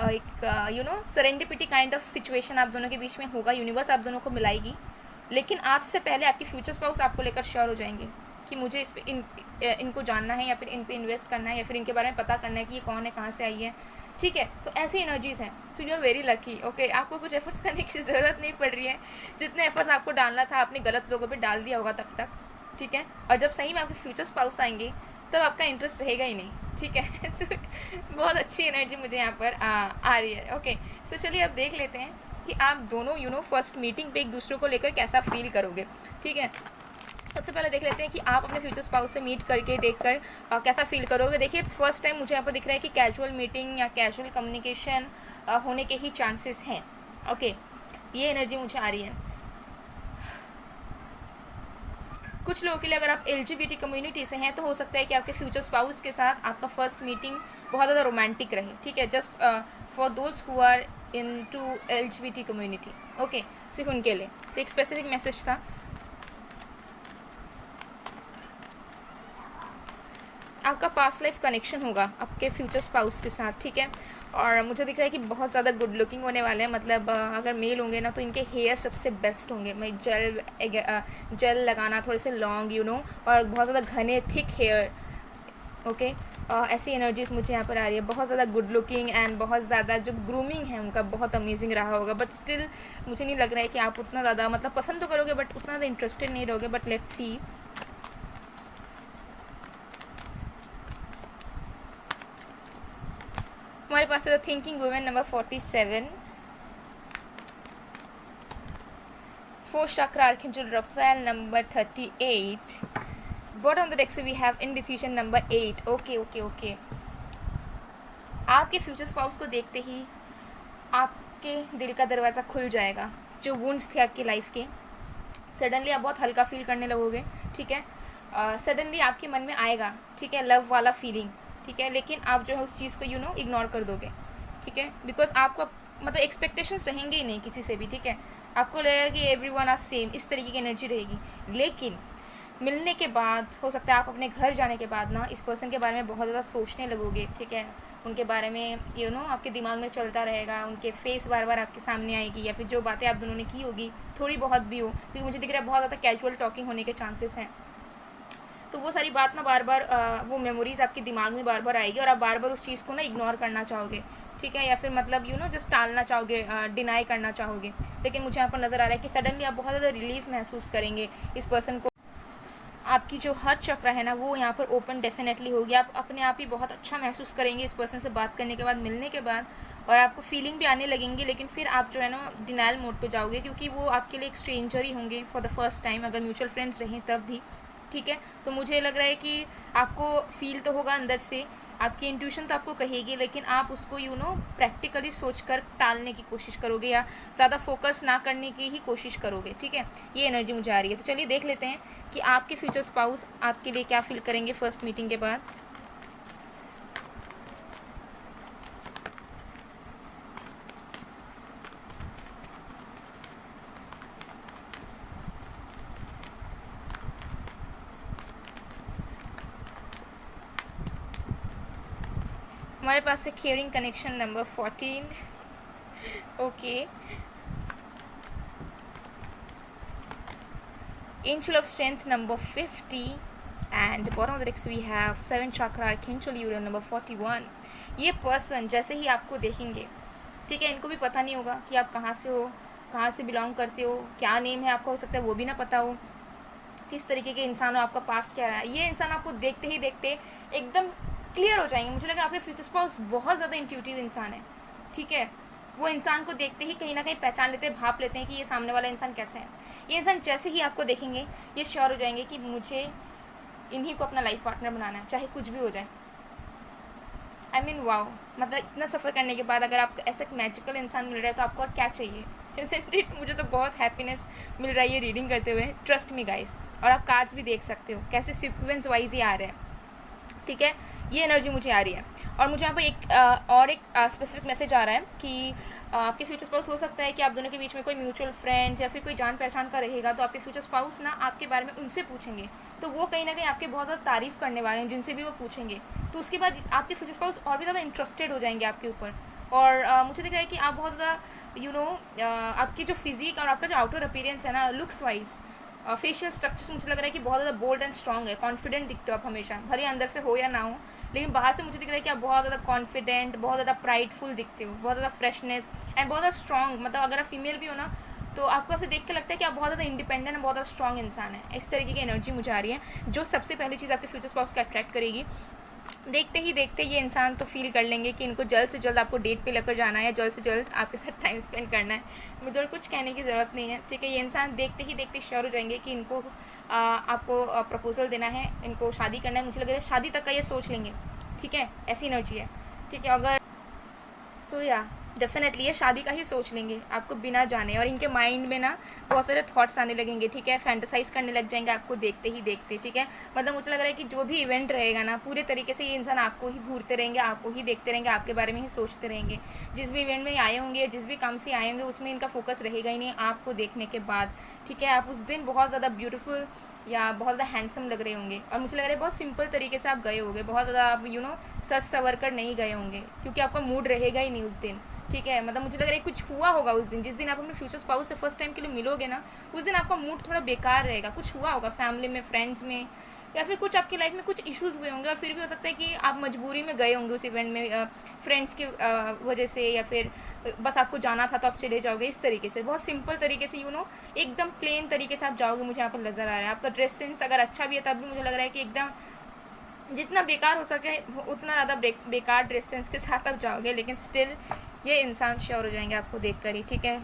एक you know serendipity kind of situation आप दोनों के बीच में होगा, यूनिवर्स आप दोनों को मिलाएगी, लेकिन आपसे पहले आपकी फ्यूचर स्पाउस आपको लेकर श्योर हो जाएंगे कि मुझे इस पे इनको जानना है, या फिर इन पे इन्वेस्ट करना है, या फिर इनके बारे में पता करना है कि ये कौन है, कहाँ से आई है, ठीक है। तो ऐसी एनर्जीज हैं, so you are very lucky, okay. आपको कुछ एफर्ट्स करने की ज़रूरत नहीं पड़ रही है, जितने एफर्ट्स आपको डालना था आपने गलत लोगों पर डाल दिया होगा तब तक, ठीक है। और जब सही में आपके फ्यूचर स्पाउस आएंगे तब आपका इंटरेस्ट रहेगा ही नहीं, ठीक है। तो बहुत अच्छी एनर्जी मुझे यहाँ पर आ रही है, ओके। सो चलिए अब देख लेते हैं कि आप दोनों यू नो फर्स्ट मीटिंग पे एक दूसरे को लेकर कैसा फील करोगे, ठीक है। सबसे पहले देख लेते हैं कि आप अपने फ्यूचर स्पाउस से मीट करके देखकर कैसा फील करोगे। देखिए फर्स्ट टाइम मुझे यहाँ पर दिख रहा है कि कैजुअल मीटिंग या कैजुअल कम्युनिकेशन होने के ही चांसेस हैं, ओके। ये एनर्जी मुझे आ रही है। कुछ लोगों के लिए अगर आप LGBT कम्युनिटी से हैं तो हो सकता है कि आपके फ्यूचर स्पाउस के साथ आपका फर्स्ट मीटिंग बहुत ज़्यादा रोमांटिक रहे, ठीक है। Just for those who are into LGBT community, okay, सिर्फ उनके लिए। तो एक स्पेसिफिक मैसेज था। आपका पास्ट लाइफ कनेक्शन होगा आपके फ्यूचर स्पाउस के साथ, ठीक है। और मुझे दिख रहा है कि बहुत ज़्यादा गुड लुकिंग होने वाले हैं, मतलब अगर मेल होंगे ना तो इनके हेयर सबसे बेस्ट होंगे। मैं जेल लगाना, थोड़े से लॉन्ग, यू नो, और बहुत ज़्यादा घने थिक हेयर, ओके। ऐसी एनर्जीज मुझे यहाँ पर आ रही है। बहुत ज़्यादा गुड लुकिंग एंड बहुत ज़्यादा जो ग्रूमिंग है उनका बहुत अमेजिंग रहा होगा, बट स्टिल मुझे नहीं लग रहा है कि आप उतना ज़्यादा मतलब पसंद तो करोगे बट उतना ज़्यादा इंटरेस्टेड नहीं रहोगे, बट लेट्स सी। हमारे पास है the thinking women number 47, 4th chakra archangel Raphael number 38, bottom of the deck से we have indecision number 8, okay. आपके फ्यूचर स्पाउस को देखते ही आपके दिल का दरवाज़ा खुल जाएगा। जो वुंड्स थे आपकी लाइफ के, सडनली आप बहुत हल्का फील करने लगोगे, ठीक है। सडनली आपके मन में आएगा, ठीक है, लव वाला फीलिंग, ठीक है, लेकिन आप जो है उस चीज़ को यू नो इग्नोर कर दोगे, ठीक है। बिकॉज आपको मतलब एक्सपेक्टेशंस रहेंगे ही नहीं किसी से भी, ठीक है। आपको लगेगा कि एवरीवन आर सेम, इस तरीके की एनर्जी रहेगी। लेकिन मिलने के बाद हो सकता है आप अपने घर जाने के बाद ना इस पर्सन के बारे में बहुत ज़्यादा सोचने लगोगे, ठीक है। उनके बारे में यू नो आपके दिमाग में चलता रहेगा, उनके फेस बार बार आपके सामने आएगी, या फिर जो बातें आप दोनों ने की होगी थोड़ी बहुत भी हो, क्योंकि मुझे दिख रहा है बहुत ज़्यादा कैजुअल टॉकिंग होने के चांसेस हैं। तो वो सारी बात ना बार बार वो मेमोरीज आपके दिमाग में बार बार आएगी और आप बार बार उस चीज़ को ना इग्नोर करना चाहोगे, ठीक है, या फिर मतलब यू नो जस्ट टालना चाहोगे, डिनाई करना चाहोगे। लेकिन मुझे यहाँ पर नज़र आ रहा है कि सडनली आप बहुत ज़्यादा रिलीफ महसूस करेंगे इस पर्सन को। आपकी जो हार्ट चक्र है ना वो यहाँ पर ओपन डेफिनेटली होगी। आप अपने आप ही बहुत अच्छा महसूस करेंगे इस पर्सन से बात करने के बाद, मिलने के बाद, और आपको फीलिंग भी आने लगेंगी। लेकिन फिर आप जो है ना डिनाइल मोड पे जाओगे, क्योंकि वो आपके लिए एक स्ट्रेंजर ही होंगे फॉर द फर्स्ट टाइम, अगर म्यूचुअल फ्रेंड्स रहें तब भी, ठीक है। तो मुझे लग रहा है कि आपको फील तो होगा अंदर से, आपकी इंट्यूशन तो आपको कहेगी, लेकिन आप उसको यू नो प्रैक्टिकली सोचकर टालने की कोशिश करोगे या ज़्यादा फोकस ना करने की ही कोशिश करोगे, ठीक है। ये एनर्जी मुझे आ रही है। तो चलिए देख लेते हैं कि आपके फ्यूचर स्पाउस आपके लिए क्या फील करेंगे फर्स्ट मीटिंग के बाद। हमारे पास है caring connection number 14, okay. Angel of strength number 50 and bottom of the deck we have 7th chakra archangel Uranus number 41। ये पर्सन जैसे ही आपको देखेंगे, ठीक है, इनको भी पता नहीं होगा कि आप कहाँ से हो, कहाँ से बिलोंग करते हो, क्या नेम है आपका, हो सकता है वो भी ना पता हो, किस तरीके के इंसान हो, आपका पास्ट क्या रहा है। ये इंसान आपको देखते ही देखते एकदम क्लियर हो जाएंगे। मुझे लगा आपके फ्यूचर स्पाउस बहुत ज़्यादा इंट्यूटिव इंसान है, ठीक है। वो इंसान को देखते ही कहीं ना कहीं पहचान लेते हैं, भाप लेते हैं कि ये सामने वाला इंसान कैसा है। ये इंसान जैसे ही आपको देखेंगे ये श्योर हो जाएंगे कि मुझे इन्हीं को अपना लाइफ पार्टनर बनाना है, चाहे कुछ भी हो जाए। आई मीन वाओ, मतलब इतना सफ़र करने के बाद अगर आपको ऐसा एक मैजिकल इंसान मिल रहा है तो आपको और क्या चाहिए। इट मुझे तो बहुत हैप्पीनेस मिल रही है रीडिंग करते हुए, ट्रस्ट मी गाइस। और आप कार्ड्स भी देख सकते हो कैसे सीक्वेंस वाइज ही आ रहे हैं, ठीक है। ये एनर्जी मुझे आ रही है। और मुझे यहाँ पर एक स्पेसिफिक मैसेज आ रहा है कि आपके फ्यूचर स्पाउस हो सकता है कि आप दोनों के बीच में कोई म्यूचुअल फ्रेंड्स या फिर कोई जान पहचान का रहेगा, तो आपके फ्यूचर स्पाउस ना आपके बारे में उनसे पूछेंगे, तो वो कहीं ना कहीं आपके बहुत ज़्यादा तारीफ़ करने वाले हैं जिनसे भी वो पूछेंगे। तो उसके बाद आपके फ्यूचर स्पाउस और भी ज़्यादा इंटरेस्टेड हो जाएंगे आपके ऊपर। और मुझे दिख रहा है कि आप बहुत ज़्यादा आपकी जो फिजिक और आपका जो आउटर अपीयरेंस है ना, लुक्स वाइज, फेशियल स्ट्रक्चर्स, मुझे लग रहा है कि बहुत ज़्यादा बोल्ड एंड स्ट्रॉन्ग है, कॉन्फिडेंट दिखते हो आप हमेशा, भले अंदर से हो या ना हो, लेकिन बाहर से मुझे दिख रहा है कि आप बहुत ज़्यादा कॉन्फिडेंट, बहुत ज़्यादा प्राइडफुल दिखते हो, बहुत ज़्यादा फ्रेशनेस एंड बहुत ज़्यादा स्ट्रॉन्ग। मतलब अगर आप फीमेल भी हो ना तो आपको ऐसे देख के लगता है कि आप बहुत ज़्यादा इंडिपेंडेंट और बहुत ज़्यादा स्ट्रॉन्ग इंसान है। इस तरीके की एनर्जी मुझे आ रही है, जो सबसे पहली चीज़ आपके फ्यूचर स्पाउस को अट्रैक्ट करेगी। देखते ही देखते ये इंसान तो फील कर लेंगे कि इनको जल्द से जल्द आपको डेट पे लेकर जाना है, जल्द से जल्द आपके साथ टाइम स्पेंड करना है। मुझे और कुछ कहने की ज़रूरत नहीं है, ठीक है। ये इंसान देखते ही देखते श्योर हो जाएंगे कि इनको आपको प्रपोजल देना है, इनको शादी करना है। मुझे लग रहा है शादी तक का ये सोच लेंगे, ठीक है, ऐसी एनर्जी है, ठीक है। अगर सो या डेफिनेटली ये शादी का ही सोच लेंगे आपको बिना जाने, और इनके माइंड में ना बहुत सारे थॉट्स आने लगेंगे, ठीक है, फैंटेसाइज करने लग जाएंगे आपको देखते ही देखते, ठीक है। मतलब मुझे लग रहा है कि जो भी इवेंट रहेगा ना, पूरे तरीके से ये इंसान आपको ही घूरते रहेंगे, आपको ही देखते रहेंगे, आपके बारे में ही सोचते रहेंगे। जिस भी इवेंट में आए होंगे, जिस भी काम से आए होंगे, उसमें इनका फोकस रहेगा ही नहीं आपको देखने के बाद, ठीक है। आप उस दिन बहुत ज़्यादा ब्यूटीफुल या बहुत ज़्यादा हैंडसम लग रहे होंगे, और मुझे लग रहा है बहुत सिंपल तरीके से आप गए होंगे, बहुत ज़्यादा आप सज सवर कर नहीं गए होंगे, क्योंकि आपका मूड रहेगा ही नहीं उस दिन, ठीक है। मतलब मुझे लग रहा है कुछ हुआ होगा उस दिन, जिस दिन आप अपने फ्यूचर स्पाउस से फर्स्ट टाइम के लिए मिलोगे ना, उस दिन आपका मूड थोड़ा बेकार रहेगा, कुछ हुआ होगा फैमिली में, फ्रेंड्स में, या फिर कुछ आपकी लाइफ में कुछ इश्यूज हुए होंगे, और फिर भी हो सकता है कि आप मजबूरी में गए होंगे उस इवेंट में, फ्रेंड्स की वजह से, या फिर बस आपको जाना था तो आप चले जाओगे। इस तरीके से बहुत सिंपल तरीके से एकदम प्लेन तरीके से आप जाओगे, मुझे यहाँ पर नज़र आ रहा है। आपका ड्रेस सेंस अगर अच्छा भी है तब भी मुझे लग रहा है कि एकदम जितना बेकार हो सके उतना ज़्यादा बेकार ड्रेस सेंस के साथ आप जाओगे, लेकिन स्टिल ये इंसान श्योर हो जाएंगे आपको देखकर ही, ठीक है।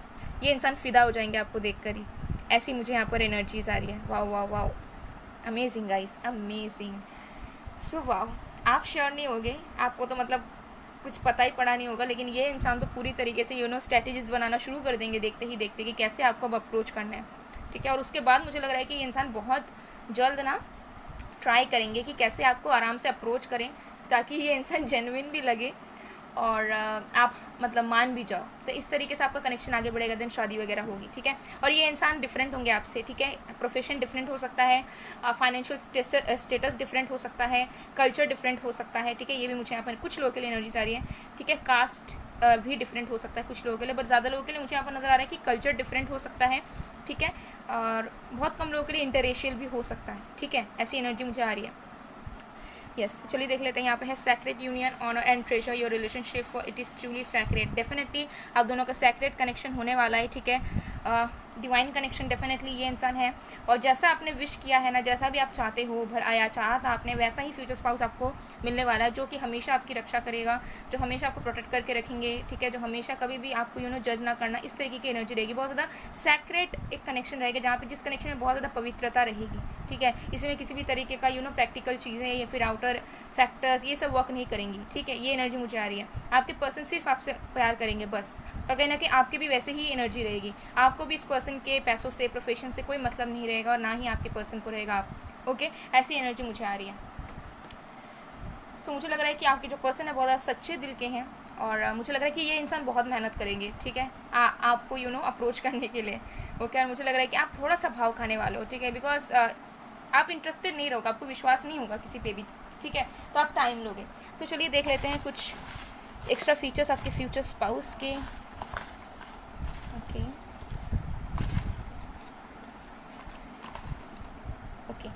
ये इंसान फ़िदा हो जाएंगे आपको देखकर ही, ऐसी मुझे यहाँ पर एनर्जीज आ रही है। Wow wow wow, amazing guys, amazing. So wow, आप श्योर नहीं होगे, आपको तो मतलब कुछ पता ही पड़ा नहीं होगा, लेकिन ये इंसान तो पूरी तरीके से स्ट्रैटेजीज बनाना शुरू कर देंगे देखते ही देखते कि कैसे आपको अब अप्रोच करना है, ठीक है। और उसके बाद मुझे लग रहा है कि ये इंसान बहुत जल्द ना ट्राई करेंगे कि कैसे आपको आराम से अप्रोच करें, ताकि ये इंसान जेन्युइन भी लगे और आप मतलब मान भी जाओ। तो इस तरीके से आपका कनेक्शन आगे बढ़ेगा, देन शादी वगैरह होगी, ठीक है। और ये इंसान डिफरेंट होंगे आपसे, ठीक है। प्रोफेशन डिफरेंट हो सकता है, फाइनेंशियल स्टेटस डिफरेंट हो सकता है, कल्चर डिफरेंट हो सकता है, ठीक है। ये भी मुझे यहाँ पर कुछ लोगों के लिए एनर्जीज आ रही है, ठीक है। कास्ट भी डिफरेंट हो सकता है कुछ लोगों के लिए, बट ज़्यादा लोगों के लिए मुझे यहाँ पर नज़र आ रहा है कि कल्चर डिफरेंट हो सकता है, ठीक है। और बहुत कम लोगों के लिए इंटररेशियल भी हो सकता है, ठीक है। ऐसी एनर्जी मुझे आ रही है। यस, तो चलिए देख लेते हैं। यहाँ पे है sacred union, honour and treasure your relationship, for it is truly sacred. Definitely आप दोनों का सैक्रेड कनेक्शन होने वाला है, ठीक है। डिवाइन कनेक्शन डेफिनेटली ये इंसान है, और जैसा आपने विश किया है ना, जैसा भी आप चाहते हो, या चाहा था आपने, वैसा ही फ्यूचर स्पाउस आपको मिलने वाला है, जो कि हमेशा आपकी रक्षा करेगा, जो हमेशा आपको प्रोटेक्ट करके रखेंगे, ठीक है। जो हमेशा कभी भी आपको जज ना करना, इस तरीके की एनर्जी रहेगी। बहुत ज़्यादा सैक्रेड एक कनेक्शन रहेगा, जहाँ पे जिस कनेक्शन में बहुत ज़्यादा पवित्रता रहेगी, ठीक है। इसमें किसी भी तरीके का प्रैक्टिकल चीज़ें या फिर आउटर फैक्टर्स ये सब वर्क नहीं करेंगी, ठीक है। ये एनर्जी मुझे आ रही है। आपके पर्सन सिर्फ आपसे प्यार करेंगे बस, और कहीं ना कहीं आपकी भी वैसे ही एनर्जी रहेगी। आपको भी इस पर्सन के पैसों से, प्रोफेशन से कोई मतलब नहीं रहेगा, और ना ही आपके पर्सन को रहेगा आप, ओके। ऐसी एनर्जी मुझे आ रही है। सो मुझे लग रहा है कि आपके जो पर्सन है बहुत ज़्यादा सच्चे दिल के हैं, और मुझे लग रहा है कि ये इंसान बहुत मेहनत करेंगे, ठीक है, आपको अप्रोच करने के लिए, ओके। और मुझे लग रहा है कि आप थोड़ा सा भाव खाने वाले हो, ठीक है, बिकॉज आप इंटरेस्टेड नहीं रहोगे, आपको विश्वास नहीं होगा किसी पे भी, ठीक है, तो आप टाइम लोगे। तो चलिए देख लेते हैं कुछ एक्स्ट्रा फीचर्स आपके फ्यूचर स्पाउस के, okay okay.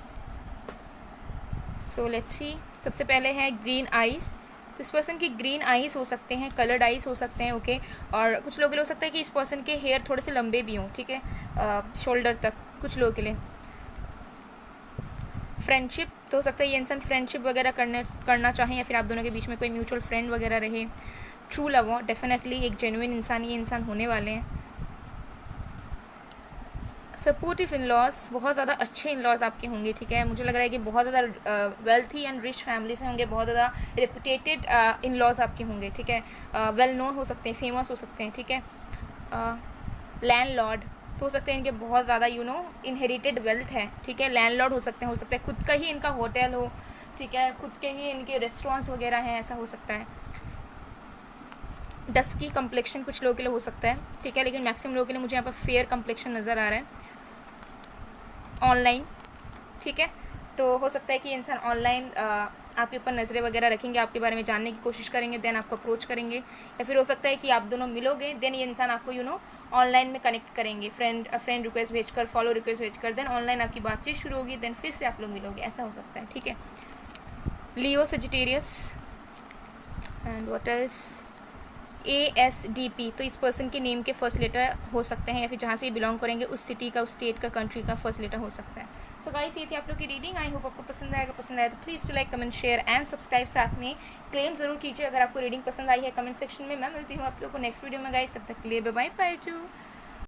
So let's see. सबसे पहले है ग्रीन आइज़। तो इस पर्सन की ग्रीन आइज़ हो सकते हैं, कलर्ड आइज़ हो सकते हैं, ओके। और कुछ लोगों के लिए हो सकता है कि इस पर्सन के हेयर थोड़े से लंबे भी हों, ठीक है, शोल्डर तक, कुछ लोगों के लिए। फ्रेंडशिप तो हो सकता है ये इंसान फ्रेंडशिप वगैरह करना चाहें, या फिर आप दोनों के बीच में कोई म्यूचुअल फ्रेंड वगैरह रहे। ट्रू लव, डेफिनेटली एक जेन्युइन इंसान ये इंसान होने वाले हैं। सपोर्टिव इन लॉज, बहुत ज़्यादा अच्छे इन लॉज आपके होंगे, ठीक है। मुझे लग रहा है कि बहुत ज़्यादा वेल्थी एंड रिच फैमिली से होंगे, बहुत ज़्यादा रेपुटेटेड इन लॉज आपके होंगे, ठीक है। वेल नोन हो सकते हैं, फेमस हो सकते हैं, ठीक है। लैंडलॉर्ड तो हो सकते हैं इनके बहुत ज़्यादा इनहेरिटेड वेल्थ है, ठीक है। लैंडलॉर्ड हो सकते हैं, खुद का ही इनका होटल हो, ठीक है, खुद के ही इनके रेस्टोरेंट्स वगैरह हैं, ऐसा हो सकता है। डस्की कम्प्लेक्शन कुछ लोगों के लिए हो सकता है, ठीक है, लेकिन मैक्सिमम लोगों के लिए मुझे यहाँ पर फेयर कम्प्लेक्शन नज़र आ रहा है। ऑनलाइन, ठीक है, तो हो सकता है कि इंसान ऑनलाइन आपके ऊपर नज़रें वगैरह रखेंगे, आपके बारे में जानने की कोशिश करेंगे, देन आपको अप्रोच करेंगे, या फिर हो सकता है कि आप दोनों मिलोगे, देन ये इंसान आपको ऑनलाइन में कनेक्ट करेंगे, फ्रेंड रिक्वेस्ट भेजकर, फॉलो रिक्वेस्ट भेजकर, देन ऑनलाइन आपकी बातचीत शुरू होगी, देन फिर से आप लोग मिलोगे, ऐसा हो सकता है, ठीक है। Leo Sagittarius and what else, ASDP, तो इस पर्सन के नेम के फर्स्ट लेटर हो सकते हैं, या फिर जहाँ से ये बिलोंग करेंगे उस सिटी का, उस स्टेट का, कंट्री का फर्स्ट लेटर हो सकता है। सो गाइस, ये थी आप लोग की रीडिंग। आई होप आपको पसंद आएगा, पसंद आया तो please to like, comment, share and subscribe. साथ में क्लेम जरूर कीजिए अगर आपको रीडिंग पसंद आई है कमेंट सेक्शन में। मैं मिलती हूँ आप लोग को नेक्स्ट वीडियो में गाइस, तब तक के लिए बाय बाय टू।